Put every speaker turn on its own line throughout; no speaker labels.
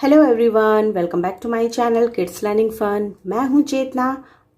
Hello everyone, welcome back to my channel kids learning fun. मैं हूं चेतना।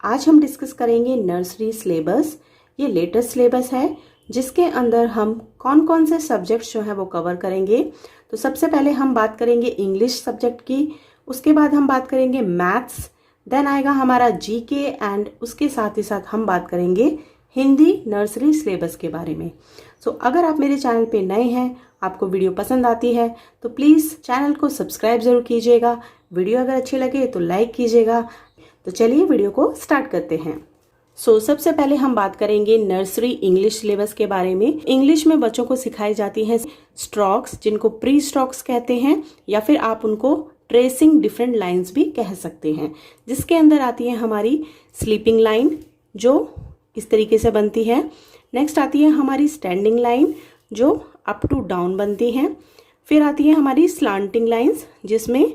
आज हम डिस्कस करेंगे नर्सरी सिलेबस। ये लेटेस्ट सिलेबस है जिसके अंदर हम कौन कौन से सब्जेक्ट्स जो है वो कवर करेंगे। तो सबसे पहले हम बात करेंगे इंग्लिश सब्जेक्ट की, उसके बाद हम बात करेंगे मैथ्स, देन आएगा हमारा जीके एंड उसके साथ ही साथ हम बात करेंगे हिंदी नर्सरी सिलेबस के बारे में। सो अगर आप मेरे चैनल पे नए हैं, आपको वीडियो पसंद आती है तो प्लीज़ चैनल को सब्सक्राइब ज़रूर कीजिएगा। वीडियो अगर अच्छी लगे तो लाइक कीजिएगा। तो चलिए वीडियो को स्टार्ट करते हैं। सबसे पहले हम बात करेंगे नर्सरी इंग्लिश सिलेबस के बारे में। इंग्लिश में बच्चों को सिखाई जाती हैं स्ट्रोक्स, जिनको प्री स्ट्रोक्स कहते हैं, या फिर आप उनको ट्रेसिंग डिफरेंट लाइन्स भी कह सकते हैं, जिसके अंदर आती है हमारी स्लीपिंग लाइन जो इस तरीके से बनती है। नेक्स्ट आती है हमारी स्टैंडिंग लाइन जो अप टू डाउन बनती हैं। फिर आती है हमारी स्लांटिंग लाइंस जिसमें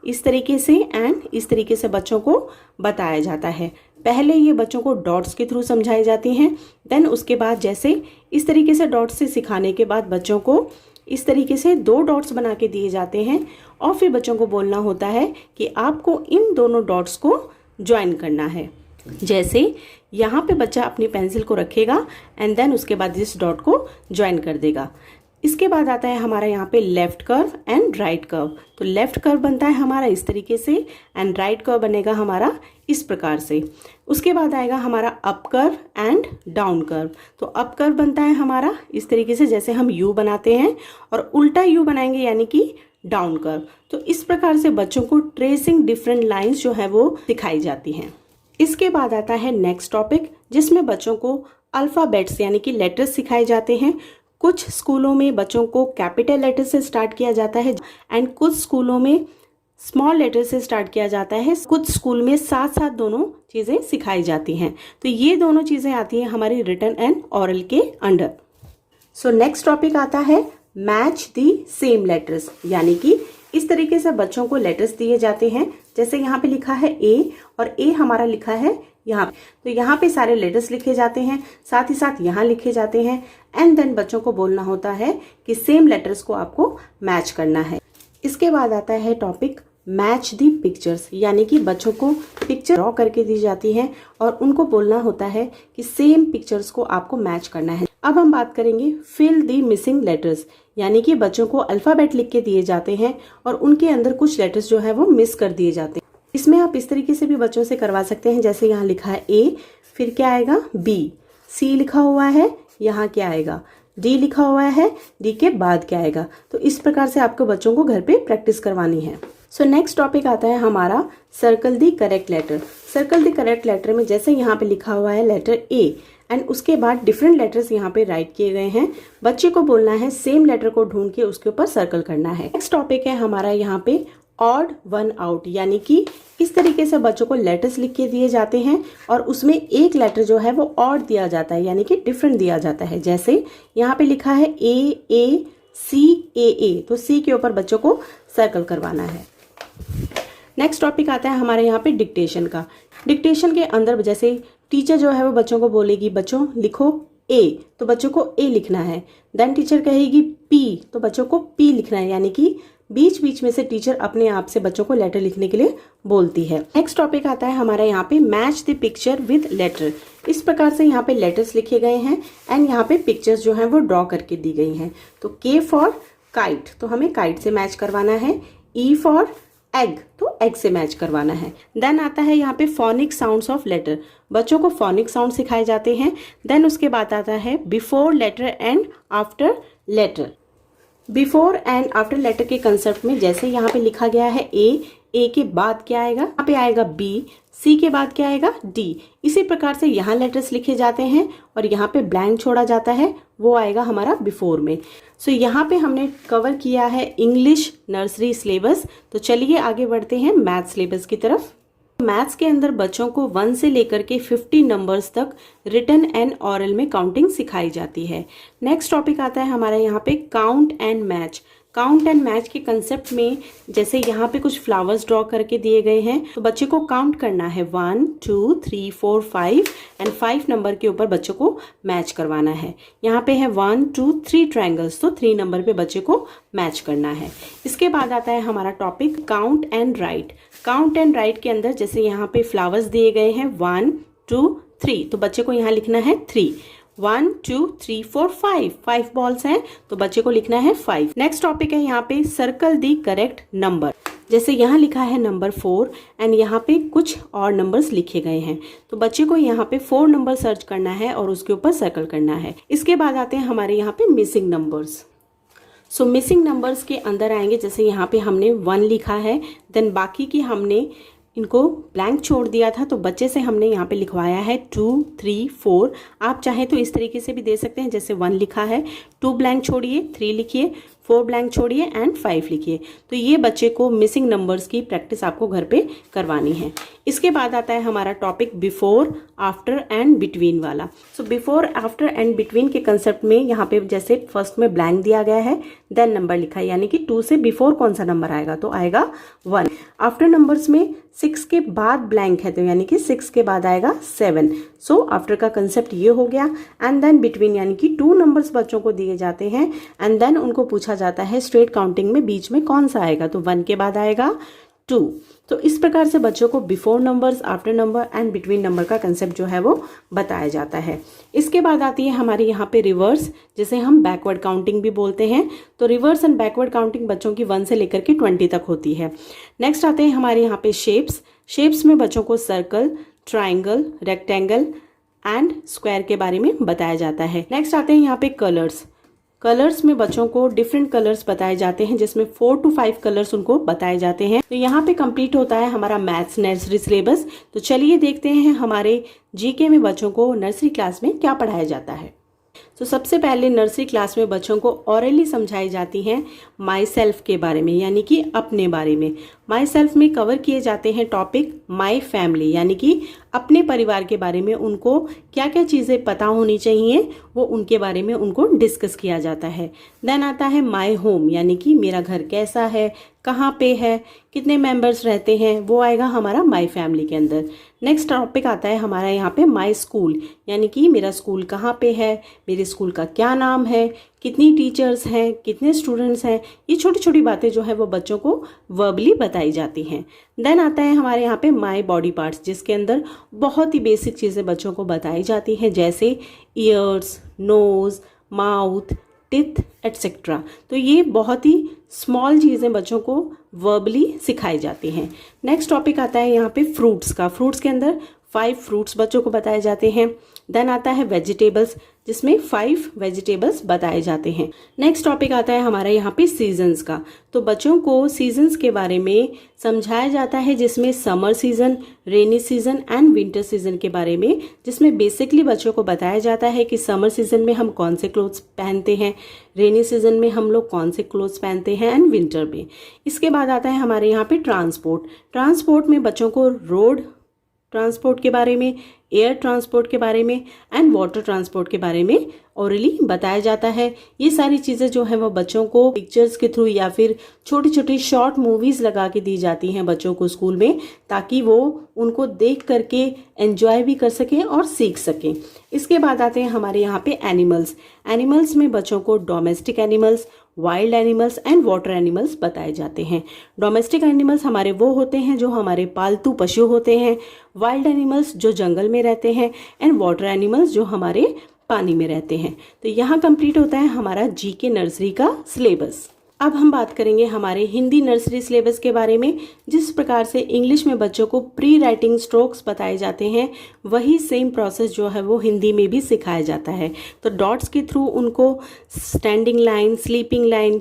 इस तरीके से एंड इस तरीके से बच्चों को बताया जाता है। पहले ये बच्चों को डॉट्स के थ्रू समझाई जाती हैं, देन उसके बाद जैसे इस तरीके से डॉट्स से सिखाने के बाद बच्चों को इस तरीके से 2 डॉट्स बना के दिए जाते हैं और फिर बच्चों को बोलना होता है कि आपको इन दोनों डॉट्स को ज्वाइन करना है। जैसे यहाँ पे बच्चा अपनी पेंसिल को रखेगा एंड देन उसके बाद इस डॉट को ज्वाइन कर देगा। इसके बाद आता है हमारा यहाँ पे left curve and right curve. तो लेफ्ट कर्व बनता है हमारा इस तरीके से एंड राइट कर्व बनेगा हमारा इस प्रकार से। उसके बाद आएगा हमारा up curve and down curve. तो अप कर्व बनता है हमारा इस तरीके से जैसे हम यू बनाते हैं, और उल्टा यू बनाएंगे यानी कि डाउन कर्व। तो इस प्रकार से बच्चों को ट्रेसिंग डिफरेंट लाइन्स जो है वो सिखाई जाती हैं। इसके बाद आता है नेक्स्ट टॉपिक, जिसमें बच्चों को अल्फ़ाबेट्स यानी कि लेटर्स सिखाए जाते हैं। कुछ स्कूलों में बच्चों को कैपिटल लेटर से स्टार्ट किया जाता है एंड कुछ स्कूलों में स्मॉल लेटर से स्टार्ट किया जाता है। कुछ स्कूल में साथ साथ दोनों चीज़ें सिखाई जाती हैं। तो ये दोनों चीज़ें आती हैं हमारी रिटन एंड ऑरल के अंडर। नेक्स्ट टॉपिक आता है मैच दी सेम लेटर्स, यानी कि इस तरीके से बच्चों को लेटर्स दिए जाते हैं। जैसे यहाँ पे लिखा है ए और ए हमारा लिखा है यहाँ पे, तो यहाँ पे सारे लेटर्स लिखे जाते हैं, साथ ही साथ यहाँ लिखे जाते हैं एंड देन बच्चों को बोलना होता है कि सेम लेटर्स को आपको मैच करना है। इसके बाद आता है टॉपिक मैच दी पिक्चर्स, यानी कि बच्चों को पिक्चर ड्रॉ करके दी जाती हैं और उनको बोलना होता है कि सेम पिक्चर्स को आपको मैच करना है। अब हम बात करेंगे फिल दी मिसिंग लेटर्स, यानी कि बच्चों को अल्फ़ाबेट लिख के दिए जाते हैं और उनके अंदर कुछ लेटर्स जो है वो मिस कर दिए जाते हैं। इसमें आप इस तरीके से भी बच्चों से करवा सकते हैं। जैसे यहाँ लिखा है ए, फिर क्या आएगा बी, सी लिखा हुआ है, यहाँ क्या आएगा डी लिखा हुआ है, डी के बाद क्या आएगा। तो इस प्रकार से आपको बच्चों को घर पे प्रैक्टिस करवानी है। नेक्स्ट टॉपिक आता है हमारा circle the correct letter. Circle the correct letter में जैसे यहाँ पे लिखा हुआ है लेटर ए एंड उसके बाद डिफरेंट लेटर्स यहाँ पे राइट किए गए हैं। बच्चे को बोलना है सेम लेटर को ढूंढ के उसके ऊपर सर्कल करना है। नेक्स्ट टॉपिक है हमारा यहाँ पे ऑड वन आउट, यानी कि इस तरीके से बच्चों को लेटर्स लिख के दिए जाते हैं और उसमें एक लेटर जो है वो ऑड दिया जाता है, यानी कि डिफरेंट दिया जाता है। जैसे यहाँ पे लिखा है ए सी ए, तो सी के ऊपर बच्चों को सर्कल करवाना है। नेक्स्ट टॉपिक आता है हमारे यहाँ पे डिक्टेशन का। डिक्टेशन के अंदर जैसे टीचर जो है वो बच्चों को बोलेगी बच्चों लिखो ए, तो बच्चों को ए लिखना है। देन टीचर कहेगी पी, तो बच्चों को पी लिखना है, यानी कि बीच बीच में से टीचर अपने आप से बच्चों को लेटर लिखने के लिए बोलती है। नेक्स्ट टॉपिक आता है हमारा यहाँ पे match the picture with letter. इस प्रकार से यहाँ पे लेटर्स लिखे गए हैं एंड यहाँ पे पिक्चर्स जो है वो ड्रॉ करके दी गई हैं। तो के फॉर काइट, तो हमें काइट से मैच करवाना है। ई फॉर एग, तो एग से मैच करवाना है। देन आता है यहाँ पे फोनिक साउंड्स ऑफ लेटर। बच्चों को फोनिक साउंड सिखाए जाते हैं। देन उसके बाद आता है before letter and after letter. Before and after letter के कंसेप्ट में जैसे यहाँ पे लिखा गया है ए के बाद क्या आएगा, यहाँ पे आएगा बी, सी के बाद क्या आएगा डी। इसी प्रकार से यहाँ लेटर्स लिखे जाते हैं और यहाँ पे ब्लैंक छोड़ा जाता है, वो आएगा हमारा बिफोर में। यहाँ पे हमने कवर किया है इंग्लिश नर्सरी सिलेबस। तो चलिए आगे बढ़ते हैं मैथ सिलेबस की तरफ। मैथ्स के अंदर बच्चों को 1 से लेकर के 50 नंबर्स तक रिटन एंड ऑरल में काउंटिंग सिखाई जाती है। नेक्स्ट टॉपिक आता है हमारा यहाँ पे count and match. Count and match के कंसेप्ट में जैसे यहाँ पे कुछ फ्लावर्स ड्रॉ करके दिए गए हैं, तो बच्चे को काउंट करना है 1 2 3 4 5 एंड 5 नंबर के ऊपर बच्चों को मैच करवाना है। यहाँ पे है 1 2 3 ट्रायंगल्स, तो 3 नंबर पे बच्चे को मैच करना है। इसके बाद आता है हमारा topic count and right. Count and right के अंदर जैसे यहाँ पे फ्लावर्स दिए गए हैं 1 2 3, तो बच्चे को यहाँ लिखना है 3। 1 2 3 4 5 बॉल्स हैं, तो बच्चे को लिखना है 5। नेक्स्ट टॉपिक है यहाँ पे सर्कल दी करेक्ट नंबर। जैसे यहाँ लिखा है नंबर 4 एंड यहाँ पे कुछ और नंबर्स लिखे गए हैं, तो बच्चे को यहाँ पे 4 नंबर सर्च करना है और उसके ऊपर सर्कल करना है। इसके बाद आते हैं हमारे यहाँ पे मिसिंग नंबर्स। सो मिसिंग नंबर्स के अंदर आएंगे, जैसे यहाँ पे हमने 1 लिखा है, देन बाकी की हमने इनको ब्लैंक छोड़ दिया था, तो बच्चे से हमने यहाँ पे लिखवाया है 2 3 4। आप चाहे तो इस तरीके से भी दे सकते हैं, जैसे 1 लिखा है 2 ब्लैंक छोड़िए, 3 लिखिए, 4 ब्लैंक छोड़िए एंड 5 लिखिए। तो ये बच्चे को मिसिंग नंबर्स की प्रैक्टिस आपको घर पे करवानी है। इसके बाद आता है हमारा topic before after and between वाला। So before after and between के कंसेप्ट में यहाँ पे जैसे फर्स्ट में ब्लैंक दिया गया है, देन नंबर लिखा है, यानी कि 2 से बिफोर कौन सा नंबर आएगा, तो आएगा 1। आफ्टर नंबर्स में 6 के बाद ब्लैंक है, तो यानी कि 6 के बाद आएगा 7। सो आफ्टर का कंसेप्ट ये हो गया। एंड देन बिटवीन, यानी कि 2 नंबर्स बच्चों को दिए जाते हैं एंड देन उनको पूछा जाता है स्ट्रेट काउंटिंग में बीच में कौन सा आएगा, तो 1 के बाद आएगा 2। तो इस प्रकार से बच्चों को before numbers, after number and between number का कंसेप्ट जो है वो बताया जाता है। इसके बाद आती है हमारे यहाँ पे रिवर्स, जिसे हम बैकवर्ड काउंटिंग भी बोलते हैं। तो रिवर्स एंड बैकवर्ड काउंटिंग बच्चों की 1 से लेकर के 20 तक होती है। नेक्स्ट आते हैं हमारे यहाँ पे शेप्स। शेप्स में बच्चों को circle, triangle, rectangle and square के बारे में बताया जाता है। नेक्स्ट आते हैं यहाँ पे कलर्स। कलर्स में बच्चों को डिफरेंट कलर्स बताए जाते हैं, जिसमें 4 to 5 कलर्स उनको बताए जाते हैं। तो यहाँ पे कंप्लीट होता है हमारा मैथ्स नर्सरी सिलेबस। तो चलिए देखते हैं हमारे जीके में बच्चों को नर्सरी क्लास में क्या पढ़ाया जाता है। तो सबसे पहले नर्सरी क्लास में बच्चों को ऑरली समझाई जाती हैं माई सेल्फ के बारे में, यानी कि अपने बारे में। माई सेल्फ में कवर किए जाते हैं टॉपिक माई फैमिली, यानी कि अपने परिवार के बारे में उनको क्या क्या चीज़ें पता होनी चाहिए, वो उनके बारे में उनको डिस्कस किया जाता है। देन आता है माई होम, यानी कि मेरा घर कैसा है, कहाँ पे है, कितने मेंबर्स रहते हैं, वो आएगा हमारा माई फैमिली के अंदर। नेक्स्ट टॉपिक आता है हमारा यहाँ पे माई स्कूल, यानी कि मेरा स्कूल कहाँ पे है, मेरे स्कूल का क्या नाम है, कितनी टीचर्स हैं, कितने स्टूडेंट्स हैं। ये छोटी छोटी बातें जो है वो बच्चों को वर्बली बताई जाती हैं। देन आता है हमारे यहाँ पे माई बॉडी पार्ट्स, जिसके अंदर बहुत ही बेसिक चीज़ें बच्चों को बताई जाती हैं, जैसे ears, nose, mouth, teeth etcetera. तो ये बहुत ही स्मॉल चीज़ें बच्चों को वर्बली सिखाई जाती हैं। नेक्स्ट टॉपिक आता है यहाँ पे फ्रूट्स का। फ्रूट्स के अंदर 5 फ्रूट्स बच्चों को बताए जाते हैं। देन आता है वेजिटेबल्स, जिसमें 5 वेजिटेबल्स बताए जाते हैं। नेक्स्ट टॉपिक आता है हमारा यहाँ पे सीजन्स का। तो बच्चों को सीजन्स के बारे में समझाया जाता है, जिसमें summer season, rainy season and winter season के बारे में, जिसमें बेसिकली बच्चों को बताया जाता है कि समर सीजन में हम कौन से क्लोथ्स पहनते हैं, रेनी सीजन में हम लोग कौन से क्लोथ्स पहनते हैं एंड विंटर में। इसके बाद आता है हमारे यहाँ पे ट्रांसपोर्ट। ट्रांसपोर्ट में बच्चों को रोड ट्रांसपोर्ट के बारे में, एयर ट्रांसपोर्ट के बारे में एंड वाटर ट्रांसपोर्ट के बारे में ओरली बताया जाता है। ये सारी चीज़ें जो है वो बच्चों को पिक्चर्स के थ्रू या फिर छोटी छोटी शॉर्ट मूवीज़ लगा के दी जाती हैं बच्चों को स्कूल में, ताकि वो उनको देख करके एंजॉय भी कर सकें और सीख सकें। इसके बाद आते हैं हमारे यहाँ पे एनिमल्स। एनिमल्स में बच्चों को domestic animals, wild animals and water animals बताए जाते हैं। डोमेस्टिक एनिमल्स हमारे वो होते हैं जो हमारे पालतू पशु होते हैं, वाइल्ड एनिमल्स जो जंगल में रहते हैं एंड वाटर एनिमल्स जो हमारे पानी में रहते हैं। तो यहाँ कंप्लीट होता है हमारा जीके नर्सरी का सिलेबस। अब हम बात करेंगे हमारे हिंदी नर्सरी सिलेबस के बारे में। जिस प्रकार से इंग्लिश में बच्चों को प्री राइटिंग स्ट्रोक्स बताए जाते हैं, वही सेम प्रोसेस जो है वो हिंदी में भी सिखाया जाता है। तो डॉट्स के थ्रू उनको स्टैंडिंग लाइन, स्लीपिंग लाइन,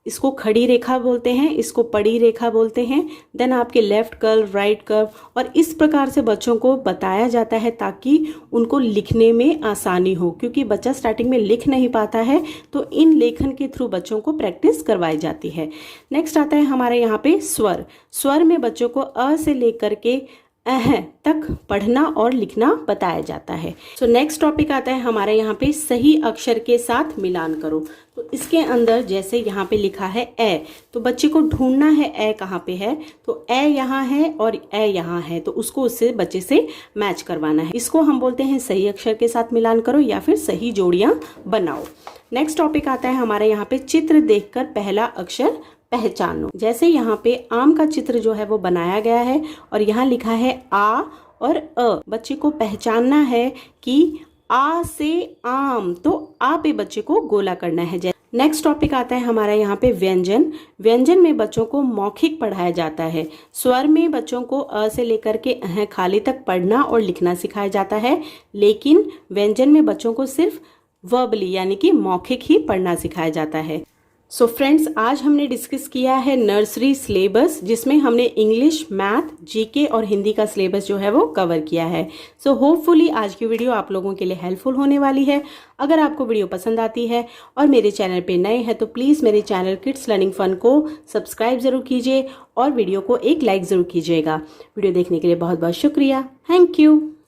इसको खड़ी रेखा बोलते हैं, इसको पड़ी रेखा बोलते हैं। देन आपके लेफ्ट कर्व, राइट कर्व, और इस प्रकार से बच्चों को बताया जाता है ताकि उनको लिखने में आसानी हो, क्योंकि बच्चा स्टार्टिंग में लिख नहीं पाता है, तो इन लेखन के थ्रू बच्चों को प्रैक्टिस करवाई जाती है। नेक्स्ट आता है हमारे यहाँ पे स्वर। स्वर में बच्चों को अ से लेकर के अह तक पढ़ना और लिखना बताया जाता है। सो नेक्स्ट टॉपिक आता है हमारे यहाँ पे सही अक्षर के साथ मिलान करो। तो इसके अंदर जैसे यहाँ पे लिखा है ए, तो बच्चे को ढूंढना है ए कहाँ पे है, तो ए यहाँ है और ए यहाँ है, तो उसको उससे बच्चे से मैच करवाना है। इसको हम बोलते हैं सही अक्षर के साथ मिलान करो या फिर सही जोड़ियां बनाओ। नेक्स्ट टॉपिक आता है हमारे यहाँ पे चित्र देखकर पहला अक्षर पहचानो। जैसे यहाँ पे आम का चित्र जो है वो बनाया गया है और यहाँ लिखा है आ और अ। बच्चे को पहचानना है कि आ से आम, तो आ पे बच्चे को गोला करना है। नेक्स्ट टॉपिक आता है हमारा यहाँ पे व्यंजन। व्यंजन में बच्चों को मौखिक पढ़ाया जाता है। स्वर में बच्चों को अ से लेकर के अह खाली तक पढ़ना और लिखना सिखाया जाता है, लेकिन व्यंजन में बच्चों को सिर्फ वर्बली यानी कि मौखिक ही पढ़ना सिखाया जाता है। सो फ्रेंड्स, आज हमने डिस्कस किया है नर्सरी सिलेबस, जिसमें हमने इंग्लिश, मैथ, जीके और हिंदी का सिलेबस जो है वो कवर किया है। सो होपफुली आज की वीडियो आप लोगों के लिए हेल्पफुल होने वाली है। अगर आपको वीडियो पसंद आती है और मेरे चैनल पे नए हैं तो प्लीज़ मेरे चैनल किड्स लर्निंग फन को सब्सक्राइब ज़रूर कीजिए और वीडियो को एक लाइक ज़रूर कीजिएगा। वीडियो देखने के लिए बहुत बहुत शुक्रिया। Thank you.